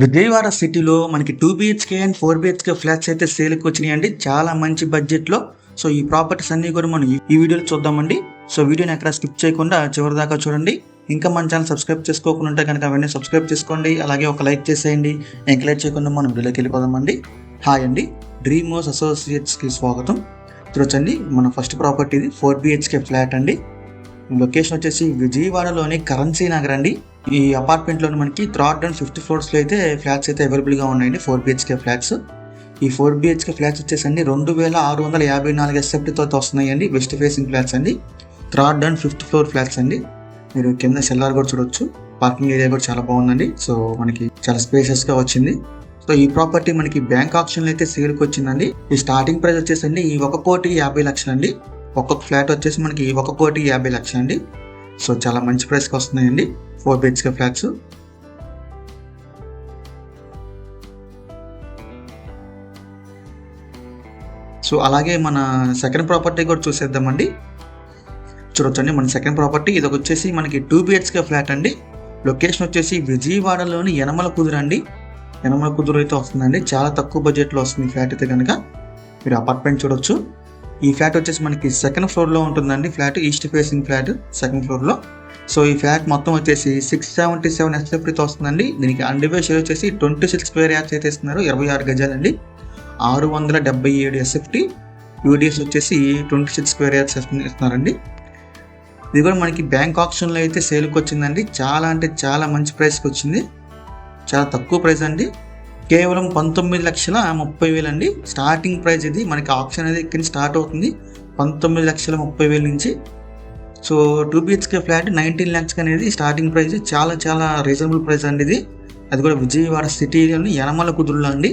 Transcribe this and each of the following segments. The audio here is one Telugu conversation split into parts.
విజయవాడ సిటీలో మనకి 2 బీహెచ్కే అండ్ 4 బీహెచ్కే ఫ్లాట్స్ అయితే సేల్కి వచ్చినాయండి. చాలా మంచి బడ్జెట్లో. సో ఈ ప్రాపర్టీస్ అన్ని కూడా మనం ఈ వీడియోలో చూద్దామండి. సో వీడియోని ఎక్కడ స్కిప్ చేయకుండా చివరి దాకా చూడండి. ఇంకా మన ఛానల్ సబ్స్క్రైబ్ చేసుకోకుండా ఉంటే కనుక అవన్నీ సబ్స్క్రైబ్ చేసుకోండి. అలాగే ఒక లైక్ చేసేయండి. ఎంకరేజ్ చేయకుండా మనం వీడియోకి వెళ్ళిపోదామండి. హాయ్ అండి, డ్రీమ్ హౌస్ అసోసియేట్స్కి స్వాగతం. చూడొచ్చండి, మన ఫస్ట్ ప్రాపర్టీ ఇది 4 బీహెచ్కే ఫ్లాట్ అండి. లొకేషన్ వచ్చేసి విజయవాడలోని కరెన్సీ నగర్ అండి. ఈ అపార్ట్మెంట్లోని మనకి 3rd and 5th ఫ్లోర్స్లో అయితే ఫ్లాట్స్ అయితే అవైలబుల్గా ఉన్నాయండి. 4 బీహెచ్కే ఫ్లాట్స్. ఈ 4 బీహెచ్కే ఫ్లాట్స్ వచ్చేసండి 2654 ఎస్ఎఫ్టీతో వస్తున్నాయండి. వెస్ట్ ఫేసింగ్ ఫ్లాట్స్ అండి. 3rd and 5th floor flats అండి. మీరు కింద సెల్లార్ కూడా చూడొచ్చు. పార్కింగ్ ఏరియా కూడా చాలా బాగుందండి. సో మనకి చాలా స్పేషియస్గా వచ్చింది. సో ఈ ప్రాపర్టీ మనకి బ్యాంక్ ఆప్షన్లో అయితే సేల్కి వచ్చిందండి. ఈ స్టార్టింగ్ ప్రైస్ వచ్చేసండి 1,50,00,000 అండి. ఒక్కొక్క ఫ్లాట్ వచ్చేసి మనకి 1,50,00,000 అండి. సో చాలా మంచి ప్రైస్కి వస్తున్నాయండి 4 బీహెచ్కే ఫ్లాట్స్. సో అలాగే మన సెకండ్ ప్రాపర్టీ కూడా చూసేద్దామండి. చూడొచ్చండి, మన సెకండ్ ప్రాపర్టీ ఇది వచ్చేసి మనకి 2 బీహెచ్కే ఫ్లాట్ అండి. లొకేషన్ వచ్చేసి విజయవాడలోని యనమల కుదురు అండి. యనమల కుదురు అయితే వస్తుందండి. చాలా తక్కువ బడ్జెట్లో వస్తుంది ఫ్లాట్ అయితే కనుక. మీరు అపార్ట్మెంట్ చూడొచ్చు. ఈ ఫ్లాట్ వచ్చేసి మనకి 2nd ఫ్లోర్లో ఉంటుందండి. Flat east facing flat 2nd ఫ్లోర్లో. సో ఈ ఫ్లాట్ మొత్తం వచ్చేసి 677 ఎస్ఎఫ్టీతో వస్తుందండి. దీనికి అండివే షేర్ వచ్చేసి 26 స్క్వేర్ యార్డ్స్ అయితే ఇస్తున్నారు. 26 గజాలండి. 677 ఎస్ఎఫ్టీ. యూడిఎస్ వచ్చేసి 26 స్క్వేర్ యార్డ్స్ ఇస్తున్నారండి. ఇది కూడా మనకి బ్యాంక్ ఆప్షన్లో అయితే సేల్కి వచ్చిందండి. చాలా అంటే చాలా మంచి ప్రైస్కి వచ్చింది. చాలా తక్కువ ప్రైస్ అండి. కేవలం 19,30,000 అండి స్టార్టింగ్ ప్రైస్. ఇది మనకి ఆప్షన్ అనేది ఇక్కడ స్టార్ట్ అవుతుంది 19,30,000 నుంచి. సో 2 బీహెచ్కే ఫ్లాట్ 19 lakhs అనేది స్టార్టింగ్ ప్రైస్. చాలా చాలా రీజనబుల్ ప్రైస్ అండి ఇది. అది కూడా విజయవాడ సిటీలోని యనమల కుదురులో అండి.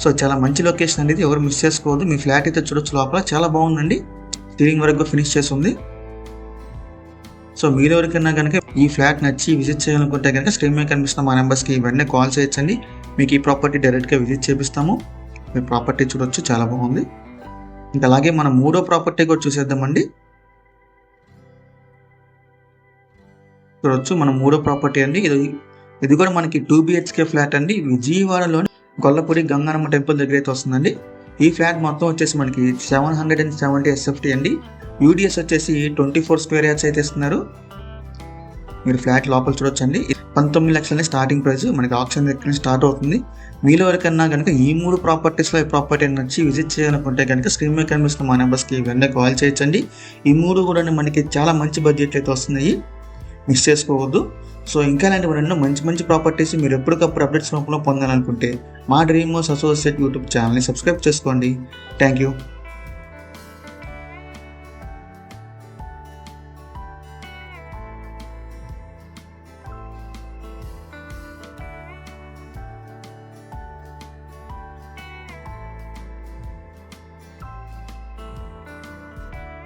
సో చాలా మంచి లొకేషన్ అండి ఇది. ఎవరు మిస్ చేసుకోవద్దు. మీ ఫ్లాట్ అయితే చూడొచ్చు. లోపల చాలా బాగుందండి. సీలింగ్ వరకు ఫినిష్ చేసి ఉంది. సో మీరు ఎవరికైనా కనుక ఈ ఫ్లాట్ నచ్చి విజిట్ చేయాలనుకుంటే కనుక స్క్రీన్ మీద కనిపిస్తున్న మా నెంబర్స్కి వెంటనే కాల్ చేయొచ్చండి. మీకు ఈ ప్రాపర్టీ డైరెక్ట్గా విజిట్ చేపిస్తాము. మీ ప్రాపర్టీ చూడొచ్చు, చాలా బాగుంది. ఇంకా అలాగే మన మూడో ప్రాపర్టీ కూడా చూసేద్దామండి. చూడొచ్చు, మన మూడో ప్రాపర్టీ అండి. ఇది కూడా మనకి 2 బీహెచ్కే ఫ్లాట్ అండి. విజయవాడలోని గొల్లపూడి గంగారమ్మ టెంపుల్ దగ్గర అయితే వస్తుందండి. ఈ ఫ్లాట్ మొత్తం వచ్చేసి మనకి 770 ఎస్ఎఫ్టీ అండి. యూడిఎస్ వచ్చేసి 24 స్క్వేర్ యార్డ్స్ అయితే ఇస్తున్నారు. మీరు ఫ్లాట్ లోపల చూడొచ్చండి. 19,00,000 స్టార్టింగ్ ప్రైస్. మనకి ఆప్షన్ దగ్గర స్టార్ట్ అవుతుంది. మీలో ఎవరికన్నా కనుక ఈ 3 ప్రాపర్టీస్లో ఈ ప్రాపర్టీ నచ్చి విజిట్ చేయాలనుకుంటే కనుక స్క్రీన్ మీద కనిపిస్తున్న మా నెంబర్స్కి వెంటనే కాల్ చేయొచ్చండి. ఈ 3 కూడా మనకి చాలా మంచి బడ్జెట్ అయితే వస్తున్నాయి. మిస్ చేసుకోవద్దు. సో ఇంకా ఇలాంటి మరెన్నో మంచి మంచి ప్రాపర్టీస్ మీరు ఎప్పటికప్పుడు అప్డేట్స్ రూపంలో పొందాలనుకుంటే మా డ్రీమ్ హౌస్ అసోసియేట్ యూట్యూబ్ ఛానల్ని సబ్స్క్రైబ్ చేసుకోండి. Thank you.